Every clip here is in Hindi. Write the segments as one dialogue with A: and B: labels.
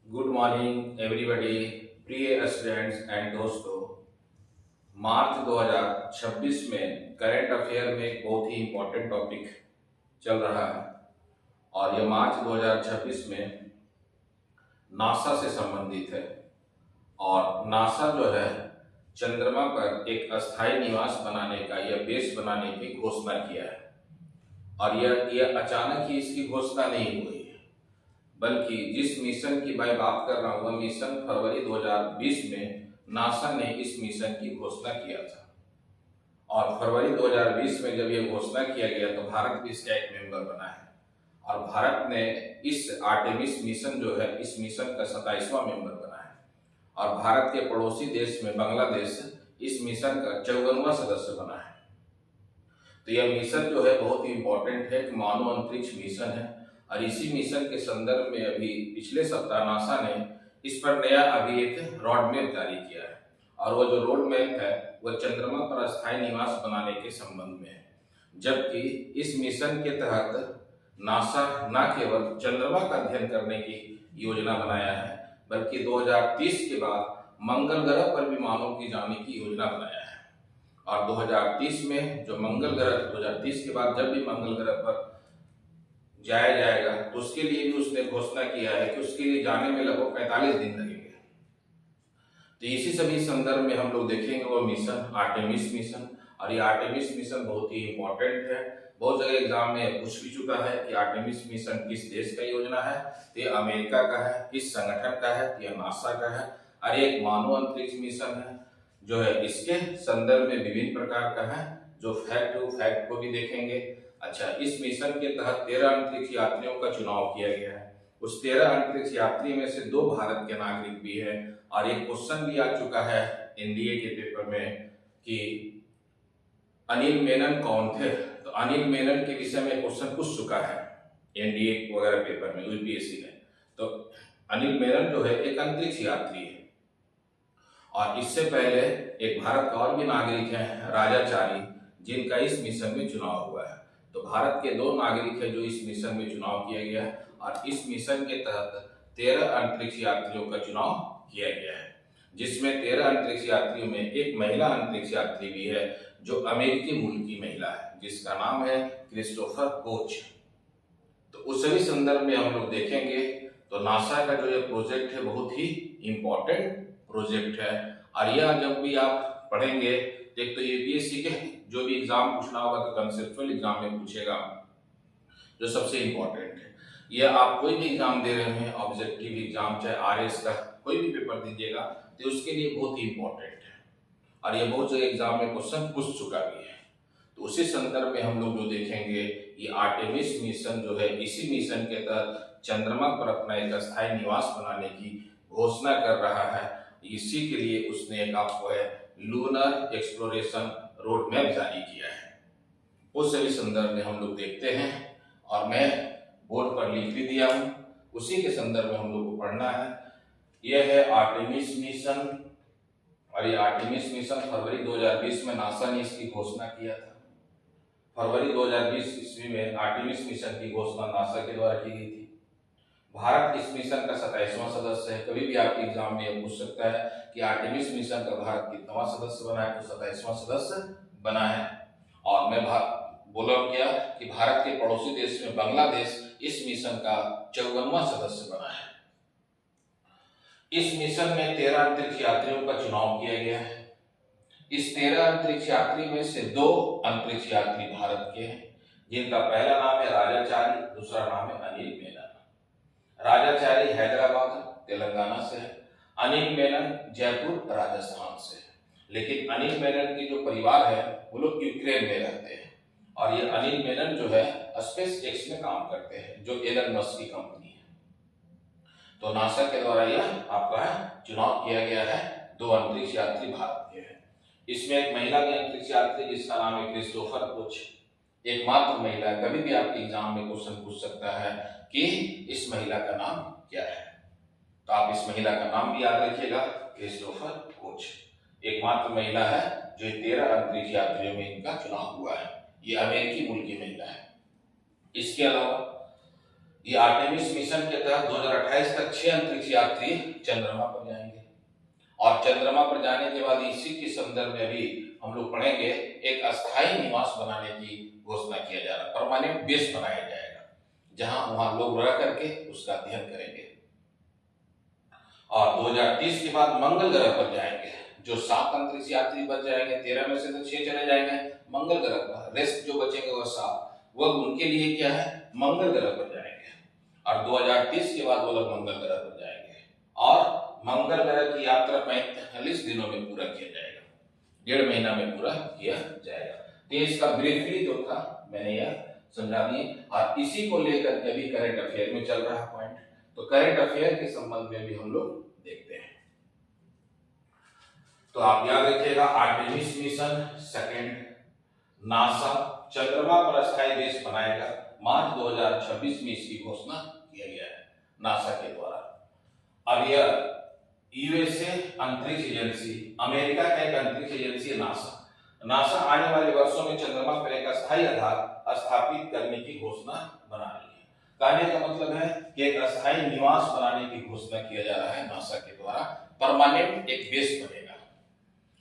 A: गुड मॉर्निंग एवरीबॉडी, प्रिय स्टूडेंट्स एंड दोस्तों। मार्च 2026 में करंट अफेयर में एक बहुत ही इम्पोर्टेंट टॉपिक चल रहा है और यह मार्च 2026 में नासा से संबंधित है। और नासा जो है चंद्रमा पर एक अस्थायी निवास बनाने का या बेस बनाने की घोषणा किया है। और यह अचानक ही इसकी घोषणा नहीं हुई है, बल्कि जिस मिशन की मैं बात कर रहा हूँ वह मिशन फरवरी 2020 में नासा ने इस मिशन की घोषणा किया था। और फरवरी 2020 में जब यह घोषणा किया गया तो भारत भी इसका एक मेंबर बना है और भारत ने इस आर्टेमिस मिशन जो है इस मिशन का 27वां मेंबर बना है। और भारत के पड़ोसी देश में बांग्लादेश इस मिशन का 54वां सदस्य बना है। तो यह मिशन जो है बहुत ही इंपॉर्टेंट है, एक मानव अंतरिक्ष मिशन है। और इसी मिशन के संदर्भ में अभी पिछले सप्ताह नासा ने इस पर नया अभी एक रोड मैप जारी किया है। और वो जो रोड मैप है वह चंद्रमा पर अस्थायी निवास बनाने के संबंध में है। जबकि इस मिशन के तहत नासा न केवल चंद्रमा का अध्ययन करने की योजना बनाया है, बल्कि 2030 के बाद मंगल ग्रह पर भी मानव की जाने की योजना बनाया है। और 2030 में जो मंगल ग्रह 2030 के बाद जब भी मंगल ग्रह पर जाया जाएगा तो उसके लिए भी उसने घोषणा किया है कि उसके लिए जाने में लगभग 45 दिन लगेंगे। तो इसी सभी संदर्भ में हम लोग देखेंगे वो मिशन आर्टेमिस मिशन। और ये आर्टेमिस मिशन बहुत ही इंपॉर्टेंट है। बहुत जगह एग्जाम में पूछ भी चुका है कि आर्टेमिस मिशन किस देश का योजना है। तो ये अमेरिका का है, किस संगठन का है, यह नासा का है। और एक मानव अंतरिक्ष मिशन है जो है इसके संदर्भ में विभिन्न प्रकार का है, जो फैक्ट को भी देखेंगे। अच्छा, इस मिशन के तहत 13 अंतरिक्ष यात्रियों का चुनाव किया गया है। उस 13 अंतरिक्ष यात्री में से 2 भारत के नागरिक भी है। और एक क्वेश्चन भी आ चुका है एनडीए के पेपर में कि अनिल मेनन कौन थे। तो अनिल मेनन के विषय में क्वेश्चन पूछ चुका है एनडीए वगैरह पेपर में, यूपीएससी में। तो अनिल मेनन जो है एक अंतरिक्ष यात्री है। और इससे पहले एक भारत का और भी नागरिक है राजाचारी, जिनका इस मिशन में चुनाव हुआ है। तो भारत के 2 नागरिक है जो इस मिशन में चुनाव किया गया है। और इस मिशन के तहत 13 अंतरिक्ष यात्रियों का चुनाव किया गया है, जिसमें 13 अंतरिक्ष यात्रियों में एक महिला अंतरिक्ष यात्री भी है जो अमेरिकी मूल की महिला है, जिसका नाम है क्रिस्टोफर कोच। तो उस सभी संदर्भ में हम लोग देखेंगे तो नासा का जो ये प्रोजेक्ट है बहुत ही इंपॉर्टेंट प्रोजेक्ट है। और यह जब भी आप पढ़ेंगे, एक तो यूपीएससी के जो भी एग्जाम पूछना होगा तो कंसेप्चुअल एग्जाम में पूछेगा, जो सबसे इंपॉर्टेंट है। यह आप कोई भी एग्जाम दे रहे हैं, ऑब्जेक्टिव एग्जाम चाहे आरएस का कोई भी पेपर दीजिएगा तो उसके लिए बहुत ही इंपॉर्टेंट है। और ये बहुत जगह एग्जाम में क्वेश्चन पूछ चुका भी है। तो उसी संदर्भ में हम लोग जो देखेंगे, ये आर्टेमिस मिशन जो है इसी मिशन के तहत चंद्रमा पर अपना एक अस्थायी निवास बनाने की घोषणा कर रहा है। इसी के लिए उसने एक आपको है लूनर एक्सप्लोरेशन रोड मैप जारी किया है। उस सभी संदर्भ में हम लोग देखते हैं और मैं बोर्ड पर लिख भी दिया हूं, उसी के संदर्भ में हम लोग को पढ़ना है। यह है आर्टेमिस मिशन। और ये आर्टेमिस मिशन फरवरी 2020 में नासा ने इसकी घोषणा किया था। फरवरी 2020 ईस्वी में आर्टेमिस मिशन की घोषणा नासा के द्वारा की गई थी। भारत इस मिशन का 27वां सदस्य है। कभी भी आपके एग्जाम में यह पूछ सकता है कि आर्टेमिस मिशन का भारत कितनावां सदस्य बना है, तो 27वां सदस्य बना है। और मैं बोला क्या कि भारत के पड़ोसी देश में बांग्लादेश इस मिशन का 54वां सदस्य बना है। इस मिशन में 13 अंतरिक्ष यात्रियों का चुनाव किया गया है। इस 13 अंतरिक्ष यात्री में से 2 अंतरिक्ष यात्री भारत के हैं, जिनका पहला नाम है राजाचारी, दूसरा नाम है अनिल मेनन। राजाचारी हैदराबाद तेलंगाना से है, अनिल मेनन जयपुर राजस्थान से है। लेकिन अनिल मेनन की जो परिवार है वो लोग यूक्रेन में रहते हैं। और ये अनिल मेनन जो है स्पेस एक्स में काम करते हैं, जो एलन मस्क की कंपनी है। तो नासा के द्वारा यह आपका चुनाव किया गया है। 2 अंतरिक्ष यात्री भारत के हैं। इसमें एक महिला भी अंतरिक्ष यात्री जिसका नाम है क्रिस्टोफर कोच, एकमात्र महिला। कभी भी आपके एग्जाम में क्वेश्चन पूछ सकता है कि इस महिला का नाम क्या है, तो आप इस महिला का नाम भी याद रखिएगा, क्रिस्टोफर कोच। एकमात्र महिला है जो 13 अंतरिक्ष यात्रियों में इनका चुनाव हुआ है। ये अमेरिकी मूल की महिला है। इसके अलावा ये आर्टेमिस मिशन के तहत 2028 तक 6 अंतरिक्ष यात्री चंद्रमा पर जाएंगे और चंद्रमा पर जाने के बाद इसी के संदर्भ में भी हम लोग पढ़ेंगे एक अस्थायी निवास बनाने की घोषणा किया जा रहा है। परमानेंट बेस बनाया जाएगा जहां वहां लोग रह करके उसका अध्ययन करेंगे। और 2030 के बाद मंगल ग्रह पर जाएंगे। जो 7 अंतरिक्ष यात्री बच जाएंगे, 13 में से तो 6 चले जाएंगे मंगल ग्रह पर, रेस्ट जो बचेंगे वह 7, वह उनके लिए क्या है, मंगल ग्रह पर जाएंगे। और 2030 के बाद वो लोग मंगल ग्रह पर जाएंगे और मंगल ग्रह की यात्रा 45 दिनों में पूरा किया जाएगा, 1.5 महीना में पूरा किया जाएगा। तो इसका ब्रीफली जो था मैंने यह समझा दिया और इसी को लेकर के अभी करंट अफेयर में चल रहा है पॉइंट। तो करंट अफेयर के संबंध में भी हम लोग देखते हैं। तो आप याद रखिएगा, आर्टेमिस मिशन सेकंड, नासा चंद्रमा पर अस्थायी बेस बनाएगा। मार्च 2026 में इसकी घोषणा किया गया है नासा के द्वारा। अब यह यूएसए अंतरिक्ष एजेंसी, अमेरिका का एक अंतरिक्ष एजेंसी है नासा आने वाले वर्षों में चंद्रमा पर एक अस्थायी आधार स्थापित करने की घोषणा बना रही है। कहने का मतलब है कि एक अस्थायी निवास बनाने की घोषणा किया जा रहा है नासा के द्वारा। परमानेंट एक बेस बनेगा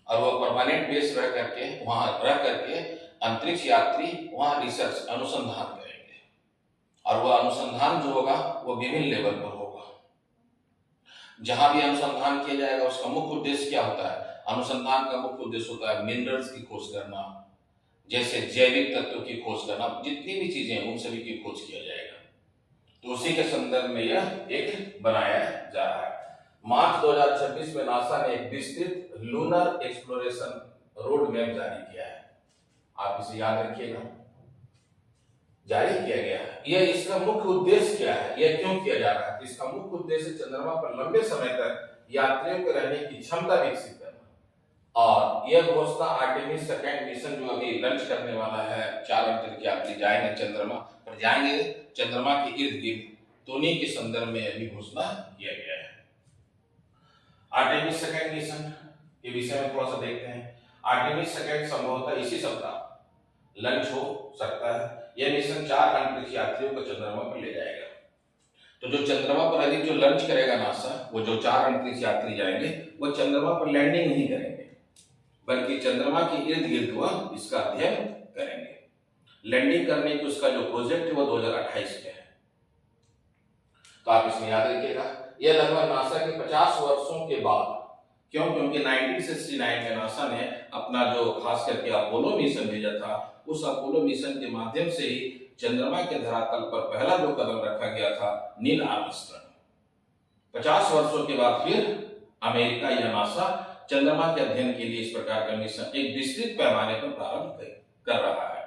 A: और वह परमानेंट बेस रह करके अंतरिक्ष यात्री वहां रिसर्च अनुसंधान करेंगे और वह अनुसंधान जो होगा वो विभिन्न लेवल पर होगा। जहां भी अनुसंधान किया जाएगा उसका मुख्य उद्देश्य क्या होता है? अनुसंधान का मुख्य उद्देश्य होता है मिनरल्स की खोज करना, जैसे जैविक तत्वों की खोज करना, जितनी भी चीजें हैं उन सभी की खोज किया जाएगा। तो उसी के संदर्भ में यह एक बनाया जा रहा है। मार्च 2026 में नासा ने एक विस्तृत लूनर एक्सप्लोरेशन रोड मैप जारी किया है। आप इसे याद रखिएगा, जारी किया गया है। यह इसका मुख्य उद्देश्य क्या है, यह क्यों किया जा रहा है? इसका मुख्य उद्देश्य चंद्रमा पर लंबे समय तक यात्रियों के रहने की क्षमता विकसित करना। और यह घोषणा आर्टेमिस सेकंड मिशन जो अभी लॉन्च करने वाला है, 4 अंतरिक्ष यात्री जाएंगे चंद्रमा पर, जाएंगे चंद्रमा के इर्द गिर्द, तो उन्हीं के संदर्भ में अभी घोषणा किया गया है। आर्टेमिस सेकंड मिशन के विषय में थोड़ा सा देखते हैं। आर्टेमिस सेकंड संभवतः इसी सप्ताह लॉन्च हो सकता है। यह मिशन 4 अंतरिक्ष यात्रियों को चंद्रमा पर ले जाएगा। तो जो चंद्रमा पर अभी जो लॉन्च करेगा नासा, वो जो 4 अंतरिक्ष यात्री जाएंगे वो चंद्रमा पर लैंडिंग नहीं करेंगे, बल्कि चंद्रमा के इर्द गिर्द वह इसका अध्ययन करेंगे। लैंडिंग करने की उसका जो प्रोजेक्ट है वो 2028 में है। तो आप इसमें याद रखिएगा, यह लगभग नासा के 50 वर्षों के बाद, क्योंकि 1969 में नासा ने अपना जो खास करके अपोलो मिशन भेजा था, उस अपोलो मिशन के माध्यम से ही चंद्रमा के धरातल पर पहला जो कदम रखा गया था नील आर्मस्ट्रांग। 50 वर्षों के बाद फिर अमेरिका या नासा चंद्रमा के अध्ययन के लिए इस प्रकार का मिशन एक विस्तृत पैमाने पर प्रारंभ कर रहा है,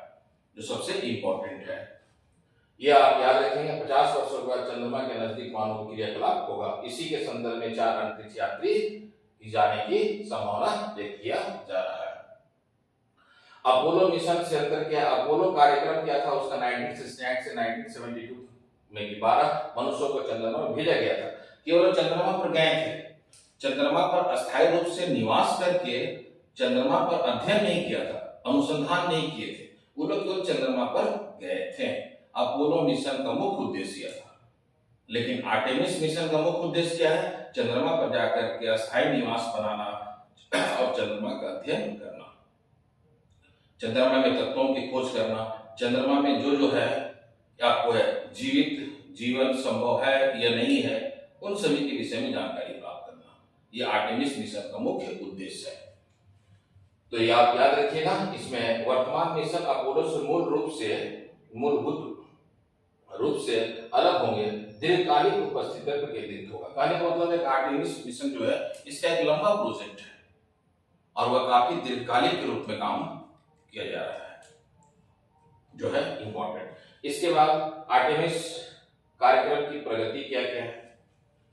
A: जो सबसे इंपॉर्टेंट है। यह आप याद रखेंगे, 50 वर्षों के बाद चंद्रमा के नजदीक मानव क्रियाकलाप होगा। इसी के संदर्भ में 4 अंतरिक्ष यात्री जाने की संभावना व्यक्त किया जा रहा है। अपोलो मिशन से अंतर क्या? अपोलो कार्यक्रम क्या था उसका? 1969 से 1972 में 12 मनुष्यों को चंद्रमा में भेजा गया था। केवल चंद्रमा पर गए थे, चंद्रमा पर अस्थायी रूप से निवास करके चंद्रमा पर अध्ययन नहीं किया था, अनुसंधान नहीं किए थे, वो लोग केवल चंद्रमा पर गए थे। अपोलो मिशन का मुख्य उद्देश्य था। लेकिन आर्टेमिस मिशन का मुख्य उद्देश्य क्या है? चंद्रमा पर जाकर के अस्थायी निवास बनाना और चंद्रमा का अध्ययन करना, चंद्रमा में तत्वों की खोज करना, चंद्रमा में जो है आपको है जीवित जीवन संभव है या नहीं है, उन सभी के विषय में जानकारी प्राप्त करना, यह आर्टेमिस मिशन का मुख्य उद्देश्य है। तो ये आप याद रखिएगा। इसमें वर्तमान मिशन अपोलो से मूलभूत रूप से अलग होंगे, दीर्घकालिक उपस्थिति पर केंद्रित होगा। कहने का मतलब है आर्टेमिस मिशन जो है इसका एक लंबा प्रोजेक्ट है और वह काफी दीर्घकालिक के रूप में काम किया जा रहा है, जो है इंपॉर्टेंट। इसके बाद आर्टेमिस कार्यक्रम की प्रगति क्या क्या है,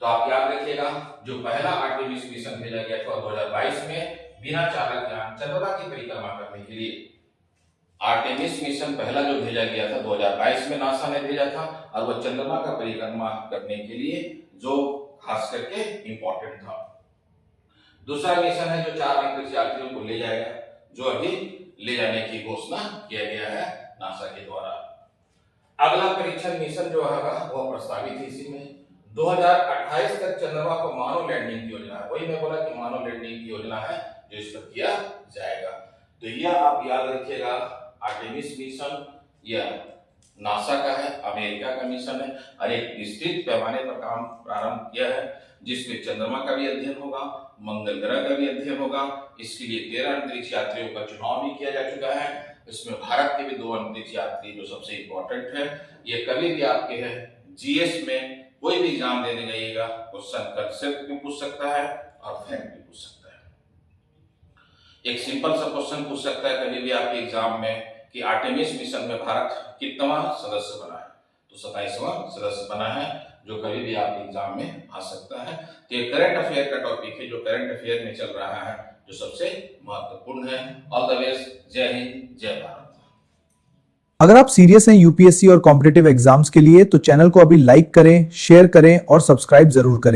A: तो आप याद रखिएगा, जो पहला आर्टेमिस मिशन भेजा गया था 2022 में बिना चालक यान चंद्रमा की परिक्रमा करने के लिए। आर्टेमिस मिशन पहला जो भेजा गया था 2022 में नासा ने भेजा था और वह चंद्रमा का परिक्रमा करने के लिए जो खास करके इंपॉर्टेंट था। दूसरा मिशन है जो 4 अंतरिक्ष यात्रियों को ले जाएगा, जो अभी ले जाने की घोषणा किया गया है नासा के द्वारा। अगला परीक्षण मिशन जो है वो प्रस्तावित है इसी में 2028 तक चंद्रमा पर मानव लैंडिंग की योजना है। वही मैं बोला कि मानव लैंडिंग की योजना है जो इस पर किया जाएगा। तो यह आप याद रखिएगा, आर्टेमिस मिशन यह नासा का है, अमेरिका का मिशन है और एक विस्तृत पैमाने पर काम प्रारंभ किया है, जिसमें चंद्रमा का भी अध्ययन होगा, मंगल ग्रह का भी अध्ययन होगा। इसके लिए 13 अंतरिक्ष यात्रियों का चुनाव भी किया जा चुका है। इसमें भारत के भी 2 अंतरिक्ष यात्री जो सबसे इंपॉर्टेंट है। ये कभी भी आपके है जीएस में कोई भी एग्जाम देने जाइएगा, क्वेश्चन कंसेप्ट भी पूछ सकता है और फैक्ट भी पूछ सकता है। एक सिंपल सा क्वेश्चन पूछ सकता है कभी भी आपके एग्जाम में कि आर्टेमिस मिशन में भारत कितवां सदस्य बना है, तो 27वां सदस्य बना है, जो कभी भी आपके एग्जाम में आ सकता है। तो ये करंट अफेयर का टॉपिक है जो करंट अफेयर में चल रहा है, जो सबसे महत्वपूर्ण है। All the best. जय हिंद, जय भारत।
B: अगर आप सीरियस हैं यूपीएससी और कॉम्पिटिटिव एग्जाम्स के लिए तो चैनल को अभी लाइक करें, शेयर करें और सब्सक्राइब जरूर करें।